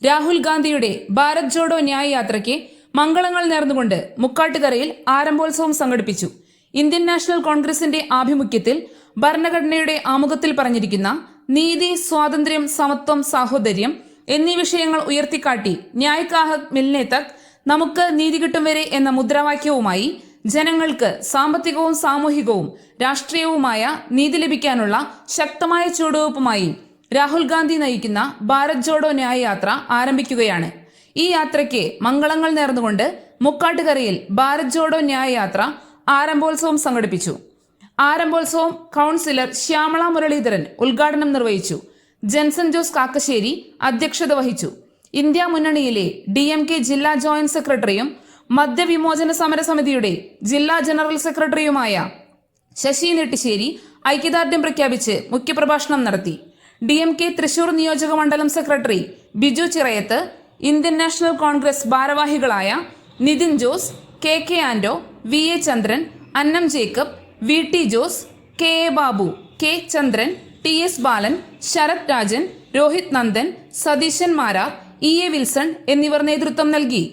രാഹുൽ ഗാന്ധിയുടെ ഭാരത് ജോഡോ ന്യായ് യാത്രയ്ക്ക് മംഗളങ്ങൾ നേർന്നുകൊണ്ട് മുക്കാട്ടുകരയിൽ ആരംഭോത്സവം സംഘടിപ്പിച്ചു. ഇന്ത്യൻ നാഷണൽ കോൺഗ്രസിന്റെ ആഭിമുഖ്യത്തിൽ ഭരണഘടനയുടെ ആമുഖത്തിൽ പറഞ്ഞിരിക്കുന്ന നീതി, സ്വാതന്ത്ര്യം, സമത്വം, സാഹോദര്യം എന്നീ വിഷയങ്ങൾ ഉയർത്തിക്കാട്ടി ന്യായ് കാ ഹക്ക് മിൽനെ തക്, നമുക്ക് നീതി കിട്ടും വരെ എന്ന മുദ്രാവാക്യവുമായി ജനങ്ങൾക്ക് സാമ്പത്തികവും സാമൂഹികവും രാഷ്ട്രീയവുമായ നീതി ലഭിക്കാനുള്ള ശക്തമായ ചുവടുവയ്പുമായി രാഹുൽ ഗാന്ധി നയിക്കുന്ന ഭാരത് ജോഡോ ന്യായ് യാത്ര ആരംഭിക്കുകയാണ്. ഈ യാത്രയ്ക്ക് മംഗളങ്ങൾ നേർന്നുകൊണ്ട് മുക്കാട്ടുകരയിൽ ഭാരത് ജോഡോ ന്യായ് യാത്ര ആരംഭോത്സവം സംഘടിപ്പിച്ചു. ആരംഭോത്സവം കൗൺസിലർ ശ്യാമള മുരളീധരൻ ഉദ്ഘാടനം നിർവഹിച്ചു. ജെൻസൺ ജോസ് കാക്കശ്ശേരി അധ്യക്ഷത വഹിച്ചു. ഇന്ത്യ മുന്നണിയിലെ DMK ജില്ലാ ജോയിന്റ് സെക്രട്ടറിയും മദ്യവിമോചന സമരസമിതിയുടെ ജില്ലാ ജനറൽ സെക്രട്ടറിയുമായ ശശി നെട്ടിശ്ശേരി ഐക്യദാർഢ്യം പ്രഖ്യാപിച്ച് മുഖ്യപ്രഭാഷണം നടത്തി. DMK തൃശൂർ നിയോജക മണ്ഡലം secretary Biju Chirayath, Indian national Congress ഭാരവാഹികളായ നിതിൻ ജോസ്, KK ആന്റോ, VA ചന്ദ്രൻ, അന്നം Jacob, VT Jose, KA Babu, K ചന്ദ്രൻ, TS ബാലൻ, ശരത് രാജൻ, രോഹിത് നന്ദൻ, സതീശൻ മാരാർ, EA വിൽസൺ എന്നിവർ നേതൃത്വം നൽകി.